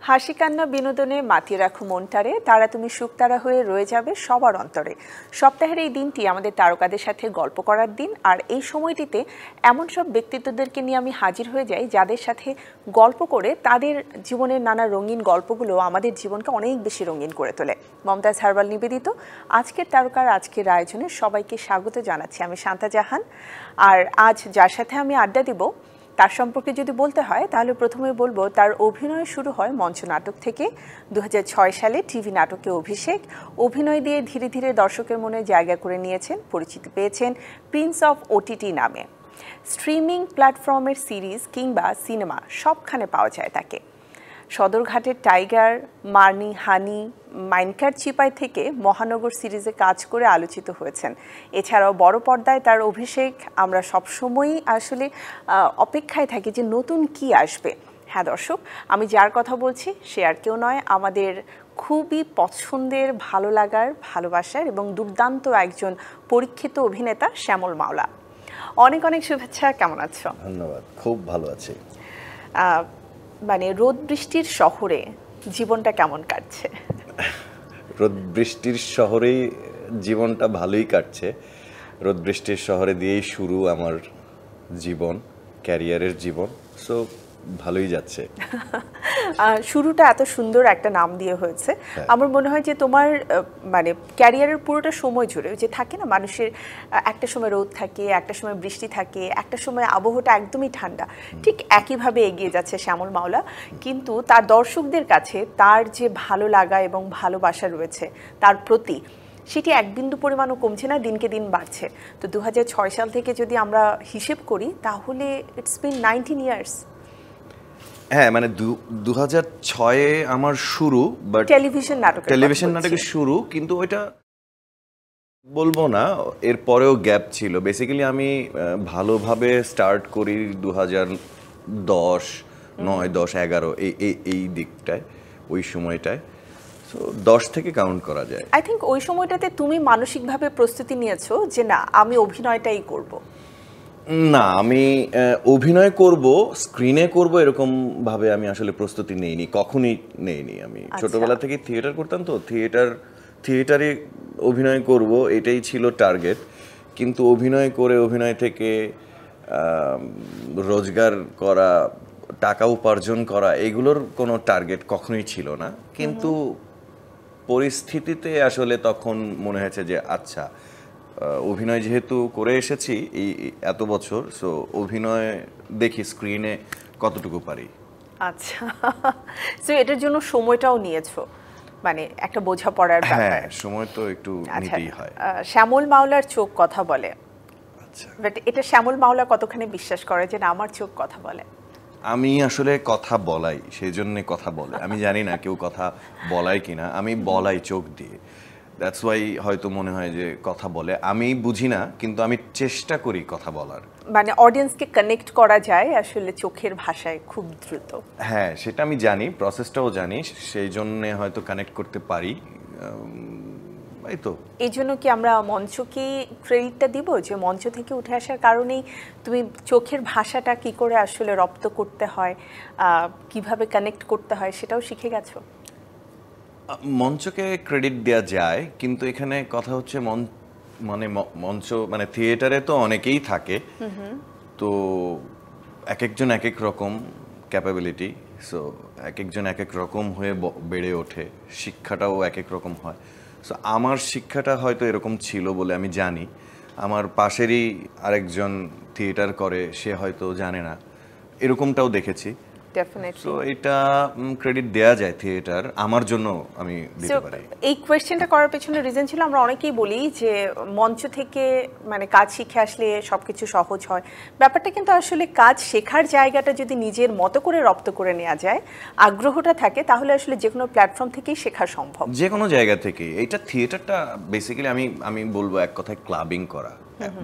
হাসি কান্না বিনোদনে মাতিয়ে রাখো মনটারে, তারা তুমি শুকতারা হয়ে রয়ে যাবে সবার অন্তরে। সপ্তাহের এই দিনটি আমাদের তারকাদের সাথে গল্প করার দিন, আর এই সময়টিতে এমন সব ব্যক্তিত্বদেরকে নিয়ে আমি হাজির হয়ে যাই যাদের সাথে গল্প করে তাদের জীবনের নানা রঙিন গল্পগুলো আমাদের জীবনকে অনেক বেশি রঙিন করে তোলে। মমতাজ হারবাল নিবেদিত আজকের তারকার আজকের আয়োজনে সবাইকে স্বাগত জানাচ্ছি। আমি শান্তা জাহান, আর আজ যার সাথে আমি আড্ডা দিব তার সম্পর্কে যদি বলতে হয় তাহলে প্রথমে বলবো তার অভিনয় শুরু হয় মঞ্চ নাটক থেকে। 2006 সালে টিভি নাটকে অভিষেক। অভিনয় দিয়ে ধীরে ধীরে দর্শকের মনে জায়গা করে নিয়েছেন, পরিচিতি পেয়েছেন প্রিন্স অফ ওটিটি নামে। স্ট্রিমিং প্ল্যাটফর্মের সিরিজ কিংবা সিনেমা সবখানে পাওয়া যায় তাকে। সদরঘাটের টাইগার, মার্নি হানি, মাইনকার চিপাই থেকে মহানগর সিরিজে কাজ করে আলোচিত হয়েছেন। এছাড়াও বড় পর্দায় তার অভিষেক আমরা সবসময়ই আসলে অপেক্ষায় থাকি যে নতুন কি আসবে। হ্যাঁ দর্শক, আমি যার কথা বলছি সে আর কেউ নয়, আমাদের খুবই পছন্দের, ভালো লাগার, ভালোবাসার এবং দুর্দান্ত একজন পরীক্ষিত অভিনেতা শ্যামল মাওলা। অনেক অনেক শুভেচ্ছা, কেমন আছো? ধন্যবাদ, খুব ভালো আছি। মানে রোদ বৃষ্টির শহরে জীবনটা কেমন কাটছে? রোদ বৃষ্টির শহরেই জীবনটা ভালোই কাটছে। রোদ বৃষ্টির শহরে দিয়েই শুরু আমার জীবন, ক্যারিয়ারের জীবন, সো ভালোই যাচ্ছে। শুরুটা এত সুন্দর একটা নাম দিয়ে হয়েছে। আমার মনে হয় যে তোমার মানে ক্যারিয়ারের পুরোটা সময় জুড়ে যে থাকে না, মানুষের একটা সময় রোদ থাকে, একটা সময় বৃষ্টি থাকে, একটা সময় আবহাওয়াটা একদমই ঠান্ডা, ঠিক একইভাবে এগিয়ে যাচ্ছে শ্যামল মাওলা। কিন্তু তার দর্শকদের কাছে তার যে ভালো লাগা এবং ভালোবাসা রয়েছে তার প্রতি, সেটি এক বিন্দু পরিমাণও কমছে না, দিনকে দিন বাড়ছে। তো 2006 সাল থেকে যদি আমরা হিসেব করি তাহলে ইটস বিন 19 ইয়ার্স। হ্যাঁ, মানে 2006-এ আমার শুরু, বাট টেলিভিশন নাটকের শুরু, কিন্তু ওইটা বলবো না, এর পরেও গ্যাপ ছিল। বেসিক্যালি আমি ভালোভাবে স্টার্ট করি 2010, 9, 10, 11 এই দিকটায়, ওই সময়টায়। সো 10 থেকে কাউন্ট করা যায়। আই থিঙ্ক ওই সময়টাতে তুমি মানসিকভাবে প্রস্তুতি নিয়েছো যে না, আমি অভিনয়টাই করব। না, আমি অভিনয় করব, স্ক্রিনে করব, এরকম ভাবে আমি আসলে প্রস্তুতি নেইনি, কখনোই নেইনি। আমি ছোটবেলা থেকে থিয়েটার করতাম, তো থিয়েটারে অভিনয় করব এটাই ছিল টার্গেট। কিন্তু অভিনয় থেকে রোজগার করা, টাকা উপার্জন করা, এগুলোর কোনো টার্গেট কখনোই ছিল না। কিন্তু পরিস্থিতিতে আসলে তখন মনে হয়েছে যে আচ্ছা, অভিনয় যেহেতু করে এসেছি এই এত বছর, সো অভিনয় দেখি স্ক্রিনে কতটুকু পারি। আচ্ছা, সো এটার জন্য সময়টাও নিয়েছো, মানে একটা বোঝাপড়ার ব্যাপার। হ্যাঁ, সময় তো একটু নিতেই হয়। শ্যামল মাওলার চোখ কথা বলে। আচ্ছা, বাট এটা শ্যামল মাওলা কতখানি বিশ্বাস করে যে না, আমার চোখ কথা বলে? আমি আসলে কথা বলাই, সেই জন্য কথা বলে। আমি জানি না কেউ কথা বলায় কিনা, আমি বলাই চোখ দিয়ে। দ্যাটস ওয়াই হয়তো মনে হয় যে কথা বলে। আমি বুঝি না, কিন্তু আমি চেষ্টা করি কথা বলার। মানে অডিয়েন্সকে কানেক্ট করা যায় আসলে চোখের ভাষায় খুব দ্রুত। হ্যাঁ, সেটা আমি জানি, প্রসেসটাও জানি, সেই জন্য হয়তো কানেক্ট করতে পারি। এই তো, এই জন্য কি আমরা মঞ্চকে ক্রেডিটটা দিব যে মঞ্চ থেকে উঠে আসার কারণেই তুমি চোখের ভাষাটা কি করে আসলে রপ্ত করতে হয়, কিভাবে কানেক্ট করতে হয় সেটাও শিখে গেছো? মঞ্চকে ক্রেডিট দেওয়া যায়, কিন্তু এখানে কথা হচ্ছে মঞ্চ মানে থিয়েটারে তো অনেকেই থাকে, তো এক একজন এক এক রকম ক্যাপাবিলিটি, সো এক একজন এক এক রকম হয়ে বেড়ে ওঠে, শিক্ষাটাও এক এক রকম হয়। সো আমার শিক্ষাটা হয়তো এরকম ছিল বলে আমি জানি। আমার পাশেরই আরেকজন থিয়েটার করে, সে হয়তো জানে না, এরকমটাও দেখেছি। ডেফিনেটলি। সো এটা ক্রেডিট দেয়া যায় থিয়েটার, আমার জন্য আমি দিতে পারি। এই কোয়েশ্চেনটা করার পেছনে রিজন ছিল, আমরা অনেকেই বলি যে মঞ্চ থেকে মানে কাজ শিখে আসলে সবকিছু সহজ হয়। ব্যাপারটা কিন্তু আসলে কাজ শেখার জায়গাটা যদি নিজের মতো করে রপ্ত করে নেওয়া যায়, আগ্রহটা থাকে, তাহলে আসলে যে কোনো প্ল্যাটফর্ম থেকেই শেখা সম্ভব, যে কোনো জায়গা থেকে। এইটা থিয়েটারটা বেসিক্যালি আমি বলবো এক কথায় ক্লাবিং করা,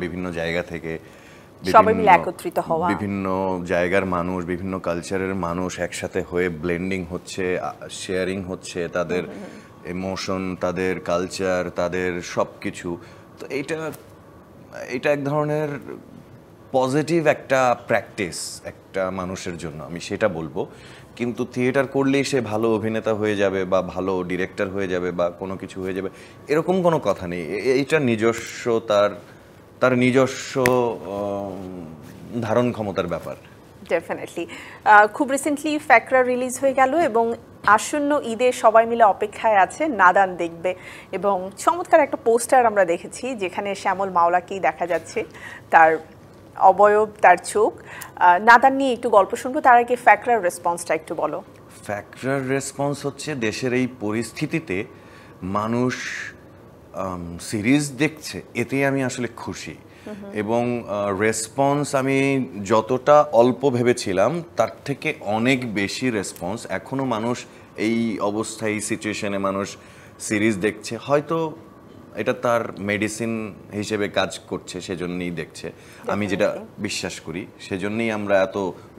বিভিন্ন জায়গা থেকে সবাই মিলে একত্রিত হওয়া, বিভিন্ন জায়গার মানুষ, বিভিন্ন কালচারের মানুষ একসাথে হয়ে ব্লেন্ডিং হচ্ছে, শেয়ারিং হচ্ছে তাদের ইমোশন, তাদের কালচার, তাদের সব কিছু। তো এটা এক ধরনের পজিটিভ একটা প্র্যাকটিস একটা মানুষের জন্য, আমি সেটা বলবো। কিন্তু থিয়েটার করলেই সে ভালো অভিনেতা হয়ে যাবে বা ভালো ডিরেক্টর হয়ে যাবে বা কোনো কিছু হয়ে যাবে, এরকম কোনো কথা নেই। এইটা নিজস্ব তার নিজস্ব ধারণ ক্ষমতার ব্যাপার। ডেফিনেটলি। খুব রিসেন্টলি ফ্যাকরা রিলিজ হয়ে গেল এবং আসন্ন ঈদে সবাই মিলে অপেক্ষায় আছে নাদান দেখবে, এবং চমৎকার একটা পোস্টার আমরা দেখেছি যেখানে শ্যামল মাওলাকেই দেখা যাচ্ছে, তার অবয়ব, তার চোখ। নাদান নিয়ে একটু গল্প শুনবো, তার আগে ফ্যাকরার রেসপন্সটা একটু বলো। ফ্যাকরার রেসপন্স হচ্ছে, দেশের এই পরিস্থিতিতে মানুষ সিরিজ দেখছে, এতেই আমি আসলে খুশি। এবং রেসপন্স আমি যতটা অল্প ভেবেছিলাম তার থেকে অনেক বেশি রেসপন্স। এখনো মানুষ এই অবস্থায়, এই সিচুয়েশনে মানুষ সিরিজ দেখছে, হয়তো এটা তার মেডিসিন হিসেবে কাজ করছে, সেজন্যই দেখছে। আমি যেটা বিশ্বাস করি, সেজন্যই আমরা এত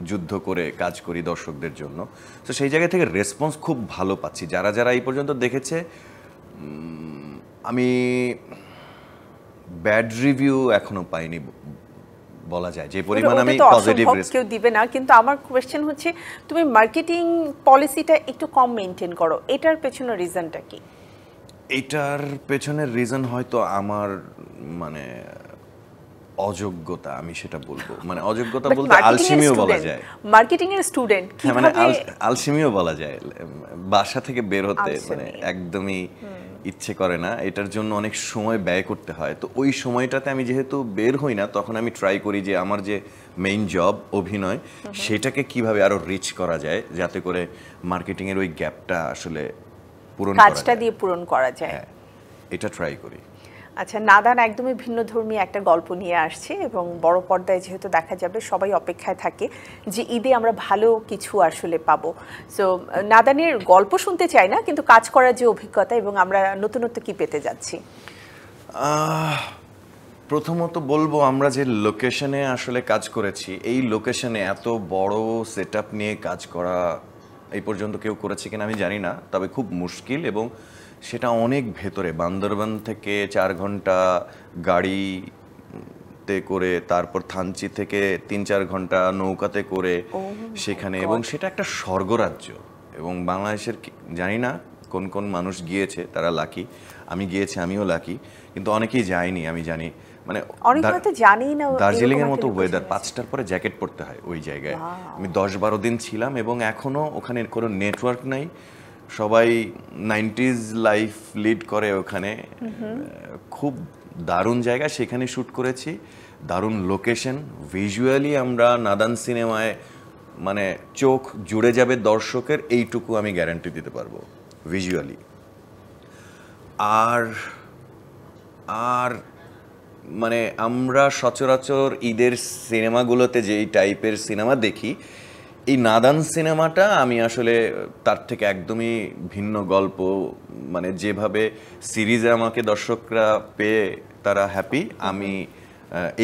যুদ্ধ করে কাজ করি দর্শকদের জন্য। তো সেই জায়গা থেকে রেসপন্স খুব ভালো পাচ্ছি। যারা যারা এই পর্যন্ত দেখেছে, আমি ব্যাড রিভিউ এখনো পাইনি বলা যায়, যে পরিমাণ আমি পজিটিভ কেউ দিবে না। কিন্তু আমার কোয়েশ্চেন হচ্ছে, তুমি মার্কেটিং পলিসিটা একটু কম মেনটেন করো, এটার পেছনে রিজনটা কি? এটার পেছনের রিজন হয়তো আমার মানে অযোগ্যতা, আমি সেটা বলবো। মানে অযোগ্যতা বলতে আলসেমিও বলা যায়, মার্কেটিং এর স্টুডেন্ট মানে আলসেমিও বলা যায়। বাসা থেকে বের হতে মানে একদমই ইচ্ছে করে না, এটার জন্য অনেক সময় ব্যয় করতে হয়। তো ওই সময়টাতে আমি যেহেতু বের হই না, তখন আমি ট্রাই করি যে আমার যে মেইন জব অভিনয়, সেটাকে কিভাবে আরো রিচ করা যায়, যাতে করে মার্কেটিং এর ওই গ্যাপটা আসলে পূরণ করা যায়, কাজটা দিয়ে পূরণ করা যায়। এটা ট্রাই করি। আচ্ছা, নাদান একদমই ভিন্নধর্মী একটা গল্প নিয়ে আসছে এবং বড় পর্দায় যেহেতু দেখা যাবে, সবাই অপেক্ষায় থাকে যে ঈদে আমরা ভালো কিছু আসলে পাবো। সো নাদানের গল্প শুনতে চাই না, কিন্তু কাজ করার যে অভিজ্ঞতা এবং আমরা নতুনত্ব কি পেতে যাচ্ছি। প্রথমত বলবো, আমরা যে লোকেশনে আসলে কাজ করেছি, এই লোকেশনে এত বড় সেটআপ নিয়ে কাজ করা এই পর্যন্ত কেউ করেছে কিনা আমি জানি না, তবে খুব মুশকিল। এবং সেটা অনেক ভেতরে, বান্দরবান থেকে 4 ঘন্টা গাড়িতে করে, তারপর থানচি থেকে 3-4 ঘন্টা নৌকাতে করে সেখানে, এবং সেটা একটা স্বর্গরাজ্য। এবং বাংলাদেশের জানি না কোন কোন মানুষ গিয়েছে, তারা লাকি। আমি গিয়েছি, আমিও লাকি, কিন্তু অনেকেই যায়নি আমি জানি। মানে দার্জিলিং এর মতো ওয়েদার, 5টার পরে জ্যাকেট পরতে হয় ওই জায়গায়। আমি 10-12 দিন ছিলাম এবং এখনো ওখানে কোনো নেটওয়ার্ক নাই, সবাই 90s লাইফ লিড করে ওখানে। খুব দারুণ জায়গা, সেখানে শ্যুট করেছি, দারুণ লোকেশন। ভিজুয়ালি আমরা নাদান সিনেমায় মানে চোখ জুড়ে যাবে দর্শকের, এইটুকু আমি গ্যারান্টি দিতে পারবো ভিজুয়ালি। আর আর মানে আমরা সচরাচর ঈদের সিনেমাগুলোতে যেই টাইপের সিনেমা দেখি, এই নাদান সিনেমাটা আমি আসলে তার থেকে একদমই ভিন্ন গল্প। মানে যেভাবে সিরিজে আমাকে দর্শকরা পেয়ে তারা হ্যাপি, আমি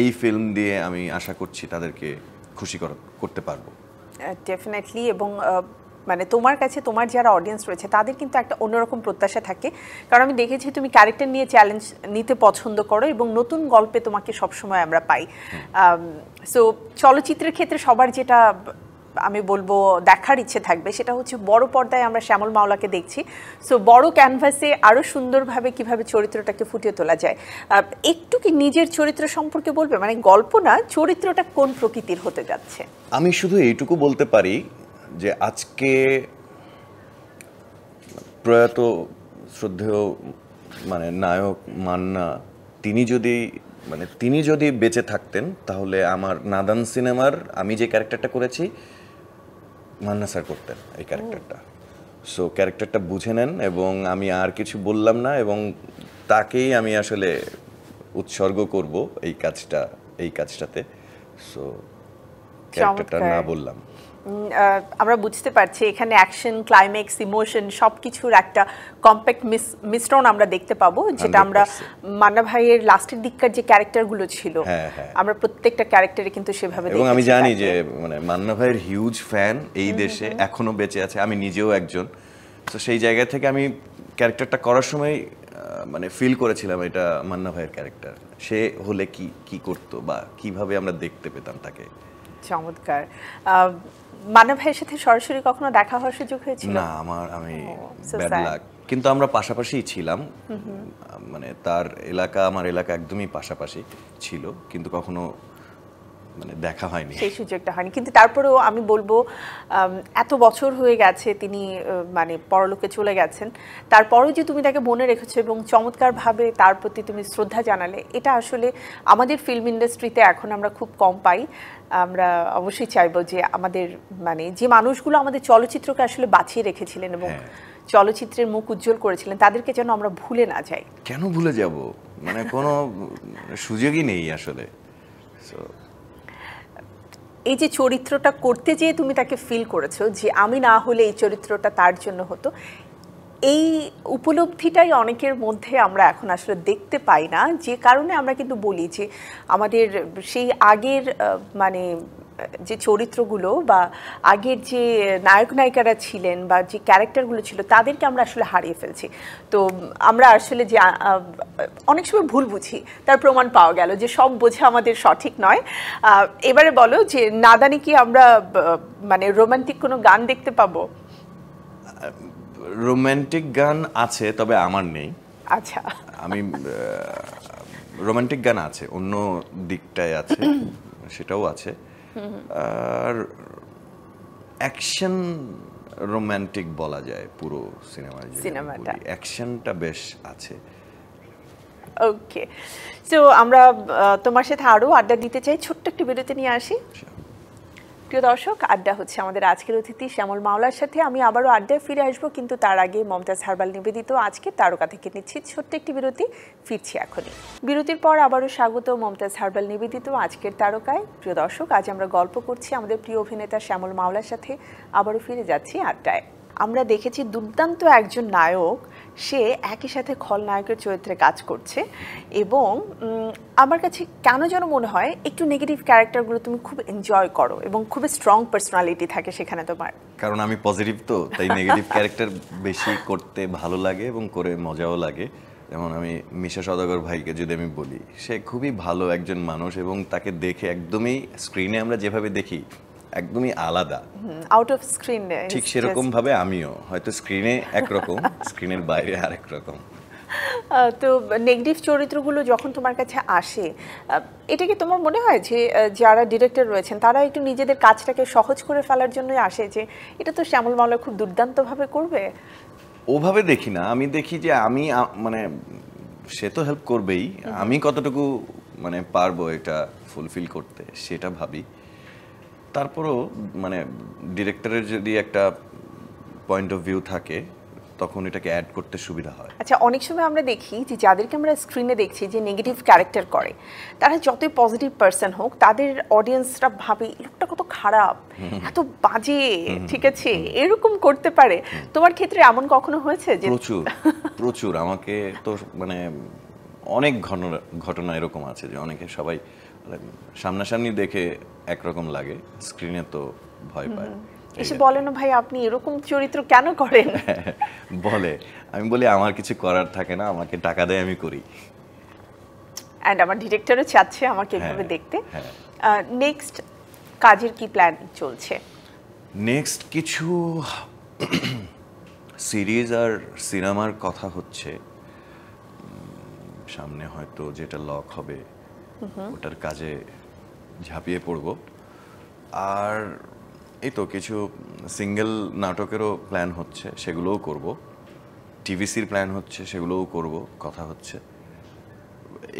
এই ফিল্ম দিয়ে আমি আশা করছি তাদেরকে খুশি করতে পারবো ডেফিনেটলি। এবং মানে তোমার কাছে, তোমার যারা অডিয়েন্স রয়েছে তাদের কিন্তু একটা অন্যরকম প্রত্যাশা থাকে, কারণ আমি দেখেছি তুমি ক্যারেক্টার নিয়ে চ্যালেঞ্জ নিতে পছন্দ করো এবং নতুন গল্পে তোমাকে সবসময় আমরা পাই। সো চলচ্চিত্রের ক্ষেত্রে সবার যেটা আমি বলবো দেখার ইচ্ছে থাকবে, সেটা হচ্ছে বড় পর্দায় আমরা শ্যামল মাওলাকে দেখছি, সো বড় ক্যানভাসে আরো সুন্দরভাবে কিভাবে চরিত্রটাকে ফুটিয়ে তোলা যায়। একটু কি নিজের চরিত্র সম্পর্কে বলবে, মানে গল্প না, চরিত্রটা কোন প্রকৃতির হতে যাচ্ছে? আমি শুধু এইটুকু বলতে পারি যে আজকে প্রয়াত শ্রদ্ধেয় মানে নায়ক মান্না, তিনি যদি বেঁচে থাকতেন, তাহলে আমার নাদান সিনেমার আমি যে ক্যারেক্টারটা করেছি, মান্না স্যার করতেন এই ক্যারেক্টারটা। সো ক্যারেক্টারটা বুঝে নেন, এবং আমি আর কিছু বললাম না, এবং তাকেই আমি আসলে উৎসর্গ করব এই কাজটাতে। সো ক্যারেক্টারটা না বললাম। আমরা বুঝতে পারছি এখানে অ্যাকশন, ক্লাইম্যাক্স, ইমোশন সবকিছুর একটা কম্প্যাক্ট মিশ্রণ আমরা দেখতে পাবো, যেটা আমরা মান্না ভাইয়ের লাস্টের দিককার যে ক্যারেক্টারগুলো ছিল, আমরা প্রত্যেকটা ক্যারেক্টারে কিন্তু সেভাবে দেখেছি। এবং আমি জানি যে মানে মান্না ভাইয়ের হিউজ ফ্যান এই দেশে এখনো বেঁচে আছে, আমি নিজেও একজন। তো সেই জায়গা থেকে আমি ক্যারেক্টারটা করার সময় মানে ফিল করেছিলাম এটা মান্না ভাইয়ের ক্যারেক্টার, সে হলে কি করতো বা কিভাবে আমরা দেখতে পেতাম তাকে। চমৎকার। মানব ভাইয়ের সাথে সরাসরি কখনো দেখা হওয়ার সুযোগ হয়েছিল? না, আমি so ব্যাড sad. লাক, কিন্তু আমরা পাশাপাশিই ছিলাম, মানে তার এলাকা আমার এলাকা একদমই পাশাপাশি ছিল, কিন্তু কখনো মানে দেখা হয়নি, সেই সুযোগটা হয়নি। কিন্তু তারপরেও আমি বলবো এত বছর হয়ে গেছে তিনি মানে পরলোকে চলে গেছেন, তারপরেও যে তুমি তাকে মনে রেখেছো এবং চমৎকারভাবে তার প্রতি তুমি শ্রদ্ধা জানালে, এটা আসলে আমাদের ফিল্ম ইন্ডাস্ট্রিতে এখন আমরা খুব কম পাই। আমরা অবশ্যই চাইবো যে আমাদের মানে যে মানুষগুলো আমাদের চলচ্চিত্রকে আসলে বাঁচিয়ে রেখেছিলেন এবং চলচ্চিত্রের মুখ উজ্জ্বল করেছিলেন, তাদেরকে যেন আমরা ভুলে না যাই। কেন ভুলে যাব, মানে কোনো সুযোগই নেই আসলে। এই যে চরিত্রটা করতে যেয়ে তুমি তাকে ফিল করেছো যে আমি না হলে এই চরিত্রটা তার জন্য হতো, এই উপলব্ধিটাই অনেকের মধ্যে আমরা এখন আসলে দেখতে পাই না, যে কারণে আমরা কিন্তু বলি যে আমাদের সেই আগের মানে যে চরিত্রগুলো বা আগের যে নায়ক নায়িকারা ছিলেন বা যে ক্যারেক্টারগুলো ছিল তাদেরকে আমরা আসলে হারিয়ে ফেলছি। তো আমরা আসলে যে অনেক সময় ভুল বুঝি, তার প্রমাণ পাওয়া গেল যে সব বোঝা আমাদের সঠিক নয়। এবারে বলো যে নাদানি কি আমরা মানে রোমান্টিক কোনো গান দেখতে পাবো? রোমান্টিক গান আছে, তবে আমার নেই। আচ্ছা, আমি রোমান্টিক গান আছে, অন্য দিকটায় আছে, সেটাও আছে। আর অ্যাকশন রোমান্টিক বলা যায় পুরো সিনেমাটা, অ্যাকশনটা বেশ আছে। ওকে, সো আমরা তোমার সাথে আরও আড্ডা দিতে চাই, ছোট্ট একটি বিরতি নিয়ে আসি। প্রিয় দর্শক, আড্ডা হচ্ছে আমাদের আজকের অতিথি শ্যামল মাওলার সাথে। আমি আবারও আড্ডায় ফিরে আসবো, কিন্তু তার আগে মমতাজ হারবাল নিবেদিত আজকের তারকা থেকে নিচ্ছি ছোট্ট একটি বিরতি। ফিরছি এখনই। বিরতির পর আবারও স্বাগত মমতাজ হারবাল নিবেদিত আজকের তারকায়। প্রিয় দর্শক, আজ আমরা গল্প করছি আমাদের প্রিয় অভিনেতা শ্যামল মাওলার সাথে। আবারও ফিরে যাচ্ছি আড্ডায়। আমরা দেখেছি দুর্দান্ত একজন নায়ক, সে একই সাথে খলনায়কের চরিত্রে কাজ করছে, এবং আমার কাছে কেন যেন মনে হয় একটু নেগেটিভ ক্যারেক্টারগুলো তুমি খুব এনজয় করো এবং খুব স্ট্রং পার্সোনালিটি থাকে সেখানে তোমার। কারণ আমি পজিটিভ, তো তাই নেগেটিভ ক্যারেক্টার বেশি করতে ভালো লাগে এবং করে মজাও লাগে। যেমন আমি মিশা সওদাগর ভাইকে যদি আমি বলি, সে খুবই ভালো একজন মানুষ এবং তাকে দেখে একদমই স্ক্রিনে আমরা যেভাবে দেখি একদমই আলাদা, আউট অফ স্ক্রিন। ঠিক সেরকম ভাবে আমিও হয়তো স্ক্রিনে একরকম, স্ক্রিনের বাইরে আরেক রকম। তো নেগেটিভ চরিত্রগুলো যখন তোমার কাছে আসে, এটা কি তোমার মনে হয় যে যারা ডিরেক্টর রয়েছেন তারা একটু নিজেদের কাজটাকে সহজ করে ফেলার জন্যই আসে, যে এটা তো শ্যামল মাওলা খুব দুর্দান্তভাবে করবে? ওভাবে দেখি না, আমি দেখি যে আমি মানে সে তো হেল্প করবেই, আমি কতটুকু মানে পারবো এটা ফুলফিল করতে সেটা ভাবি। তারপরও মানে ডিরেক্টরের যদি একটা পয়েন্ট অফ ভিউ থাকে তখন এটাকে অ্যাড করতে সুবিধা হয়। আচ্ছা, অনেক সময় আমরা দেখি যে যাদেরকে আমরা স্ক্রিনে দেখছি যে নেগেটিভ ক্যারেক্টার করে, তারা যতই পজিটিভ পার্সন হোক, তাদের অডিয়েন্সরা ভাবে লোকটা কত খারাপ, এত বাজে, ঠিক আছে, এরকম করতে পারে। তোমার ক্ষেত্রে এমন কখনো হয়েছে? যে প্রচুর আমাকে তো মানে অনেক ঘটনা এরকম আছে যে অনেকে সবাই সামনাসামনি দেখে একরকম লাগে, স্ক্রিনে তো ভয় পায়। এসে বলে না ভাই আপনি এরকম চরিত্র কেন করেন? বলে, আমি বলি আমার কিছু করার থাকে না, আমাকে টাকা দেয় আমি করি, এন্ড আমার ডিরেক্টরও চাচ্ছে আমাকে এভাবে দেখতে। নেক্সট কাজের কি প্ল্যান চলছে? নেক্সট কিছু সিরিজ আর সিনেমার কথা হচ্ছে সামনে, হয়তো যেটা লক হবে ওটার কাজে ঝাঁপিয়ে পড়ব। আর এই তো কিছু সিঙ্গেল নাটকেরও প্ল্যান হচ্ছে, সেগুলোও করব। টিভিসির প্ল্যান হচ্ছে, সেগুলোও করব, কথা হচ্ছে।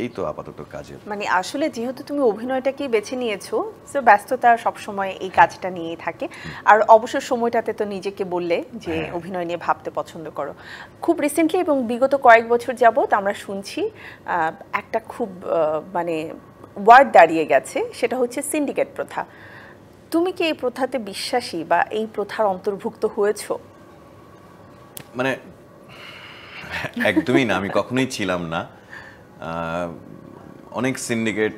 এই তো আপাতত কাজে। মানে আসলে যেহেতু তুমি অভিনয়টাকেই বেছে নিয়েছো, তো ব্যস্ততা সবসময় এই কাজটা নিয়েই থাকে। আর অবসর সময়টাতে তো নিজেকে বললে যে অভিনয় নিয়ে ভাবতে পছন্দ করো। খুব রিসেন্টলি এবং বিগত কয়েক বছর যাবত আমরা শুনছি একটা খুব মানে ওয়ার্ড দাঁড়িয়ে গেছে, সেটা হচ্ছে সিন্ডিকেট প্রথা। তুমি কি এই প্রথাতে বিশ্বাসী বা এই প্রথার অন্তর্ভুক্ত হয়েছো? মানে একদমই না, আমি কখনোই ছিলাম না। অনেক সিন্ডিকেট,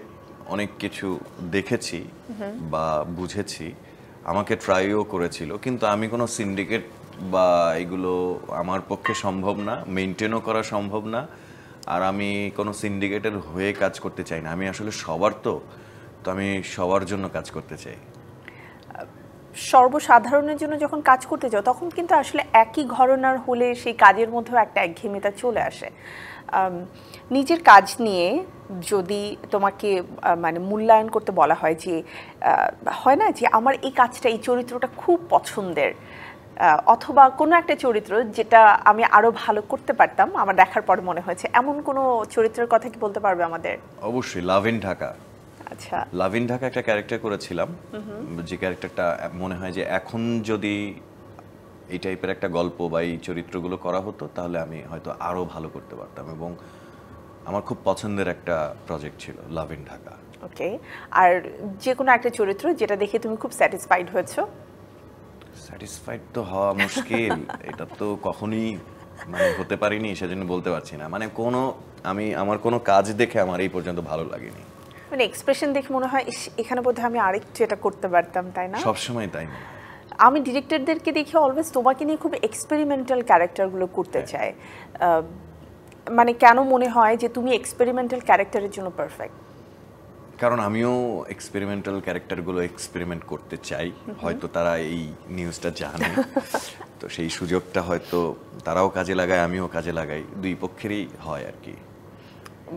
অনেক কিছু দেখেছি বা বুঝেছি, আমাকে ট্রাইও করেছিল, কিন্তু আমি কোনো সিন্ডিকেট বা এগুলো আমার পক্ষে সম্ভব না, মেনটেনও করা সম্ভব না। আর আমি কোনো সিন্ডিকেটের হয়ে কাজ করতে চাই না। আমি আসলে সবার তো আমি সবার জন্য কাজ করতে চাই। সর্বসাধারণের জন্য যখন কাজ করতে যাও তখন কিন্তু আসলে একই ঘরানার হলে সেই কাজের মধ্যেও একটা একঘেয়েমিতা চলে আসে। নিজের কাজ নিয়ে যদি তোমাকে মানে মূল্যায়ন করতে বলা হয় যে হয় না যে আমার এই কাজটা এই চরিত্রটা খুব পছন্দের, অথবা কোনো একটা চরিত্র যেটা আমি আরো ভালো করতে পারতাম আমার দেখার পর মনে হয়েছে, এমন কোনো চরিত্রের কথা কি বলতে পারবে আমাদের? অবশ্যই লাভ ইন ঢাকা। আচ্ছা, লাভ ইন ঢাকা একটা ক্যারেক্টার করেছিলাম, যে ক্যারেক্টারটা মনে হয় যে এখন যদি এই টাইপের একটা গল্প বা এই চরিত্রগুলো করা হতো তাহলে আমি হয়তো আরো ভালো করতে পারতাম, এবং আমার খুব পছন্দের একটা প্রজেক্ট ছিল লাভ ইন ঢাকা। ওকে, আর যে কোনো একটা চরিত্র যেটা দেখে তুমি খুব স্যাটিসফাইড হয়েছো? স্যাটিসফাইড তো হওয়া মুশকিল, এটা তো কখনোই মানে হতে পারিনি, সেজন্য বলতে পারছি না। মানে আমার কোনো কাজ দেখে আমার এই পর্যন্ত ভালো লাগেনি। মানে এক্সপ্রেশন দেখে মনে হয় ইস, এখানে বোধহয় আমি আরেকটু এটা করতে পারতাম, তাই না? সবসময় তাই মনে হয়। আমি ডিরেক্টরদেরকে দেখি অলওয়েজ তোমাকে নিয়ে খুব এক্সপেরিমেন্টাল ক্যারেক্টারগুলো করতে চায়। মানে কেন মনে হয় যে তুমি এক্সপেরিমেন্টাল ক্যারেক্টারের জন্য পারফেক্ট? কারণ আমিও এক্সপেরিমেন্টাল ক্যারেক্টারগুলো এক্সপেরিমেন্ট করতে চাই, হয়তো তারা এই নিউজটা জানে, তো সেই সুযোগটা হয়তো তারাও কাজে লাগায়, আমিও কাজে লাগাই, দুই পক্ষেরই হয় আর কি।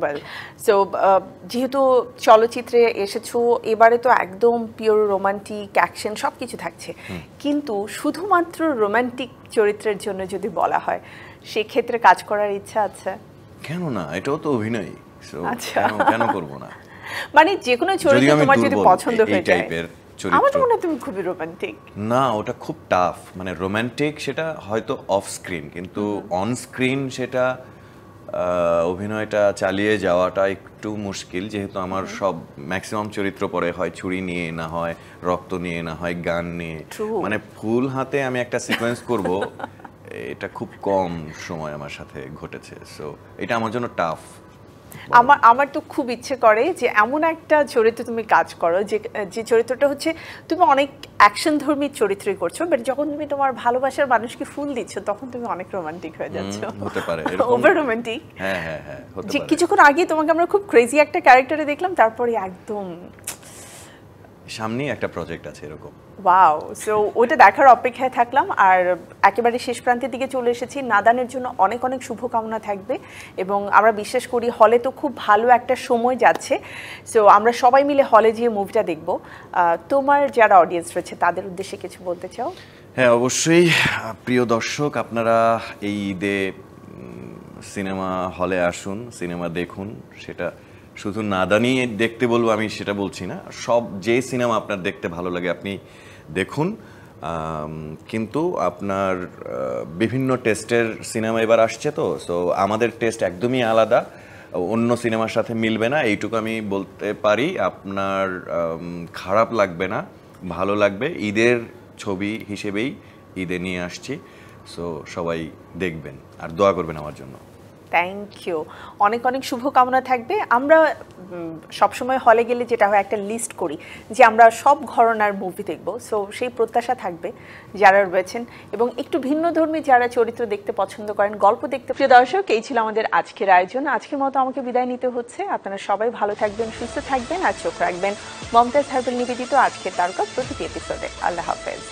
ওয়েল, সো যেহেতু চলচ্চিত্রে এসেছো, এবারে তো একদম পিওর রোমান্টিক অ্যাকশন সব কিছু থাকছে, কিন্তু শুধুমাত্র রোমান্টিক চরিত্রের জন্য যদি বলা হয় সেক্ষেত্রে কাজ করার ইচ্ছা আছে? কেন না, এটাও তো অভিনয়, আচ্ছা, কেন করব না। মানে যে কোনো চরিত্র তোমার যদি পছন্দ হয়ে যায়। আমার তো মনে হয় তুমি খুবই রোমান্টিক। না, ওটা খুব টাফ, মানে রোমান্টিক সেটা হয়তো অফ স্ক্রিন, কিন্তু অন স্ক্রিন সেটা অভিনয়টা চালিয়ে যাওয়াটা একটু মুশকিল, যেহেতু আমার সব ম্যাক্সিমাম চরিত্র পরে হয় ছুরি নিয়ে, না হয় রক্ত নিয়ে, না হয় গান নিয়ে, মানে ফুল হাতে আমি একটা সিকোয়েন্স করব, এটা খুব কম সময় আমার সাথে ঘটেছে, সো এটা আমার জন্য টাফ। আমার তো খুব ইচ্ছে করে যে এমন একটা চরিত্র তুমি কাজ করো যে চরিত্রটা হচ্ছে তুমি অনেক অ্যাকশন ধর্মী চরিত্রই করছো, বাট যখন তুমি তোমার ভালোবাসার মানুষকে ফুল দিচ্ছ তখন তুমি অনেক রোমান্টিক হয়ে যাচ্ছ। হতে পারে ওভার রোমান্টিক। হ্যাঁ হ্যাঁ হ্যাঁ, হতে যে পারে। কিছুক্ষণ আগে তোমাকে আমরা খুব ক্রেজি একটা ক্যারেক্টারে দেখলাম, তারপরে একদম সামনেই একটা প্রজেক্ট আছে এরকম। ওয়াও, সো ওটা দেখার অপেক্ষায় থাকলাম। আর একেবারে শেষ প্রান্তের দিকে চলে এসেছি, নাদানের জন্য অনেক অনেক শুভকামনা থাকবে, এবং আমরা বিশ্বাস করি হলে তো খুব ভালো একটা সময় যাচ্ছে, সো আমরা সবাই মিলে হলে গিয়ে মুভিটা দেখব। তোমার যারা অডিয়েন্স রয়েছে তাদের উদ্দেশ্যে কিছু বলতে চাও? হ্যাঁ অবশ্যই, প্রিয় দর্শক, আপনারা এই ঈদে সিনেমা হলে আসুন, সিনেমা দেখুন। সেটা শুধু নাদানি দেখতে বলবো আমি সেটা বলছি না, সব যে সিনেমা আপনার দেখতে ভালো লাগে আপনি দেখুন, কিন্তু আপনার বিভিন্ন টেস্টের সিনেমা এবার আসছে, তো সো আমাদের টেস্ট একদমই আলাদা, অন্য সিনেমার সাথে মিলবে না, এইটুকু আমি বলতে পারি। আপনার খারাপ লাগবে না, ভালো লাগবে। ঈদের ছবি হিসেবেই ঈদে নিয়ে আসছি, সো সবাই দেখবেন আর দোয়া করবেন আমার জন্য। থ্যাংক ইউ, অনেক অনেক শুভকামনা থাকবে। আমরা সবসময় হলে গেলে যেটা হয় একটা লিস্ট করি যে আমরা সব ঘরানার মুভি দেখব, সো সেই প্রত্যাশা থাকবে যারা রয়েছেন, এবং একটু ভিন্নধর্মী যারা চরিত্র দেখতে পছন্দ করেন, গল্প দেখতে। প্রিয় দর্শক, এই ছিল আমাদের আজকের আয়োজন। আজকের মতো আমাকে বিদায় নিতে হচ্ছে। আপনারা সবাই ভালো থাকবেন, সুস্থ থাকবেন, আর চোখ রাখবেন মমতাজ হারবেল নিবেদিত আজকের তারকা প্রতিটি এপিসোডে। আল্লাহ হাফেজ।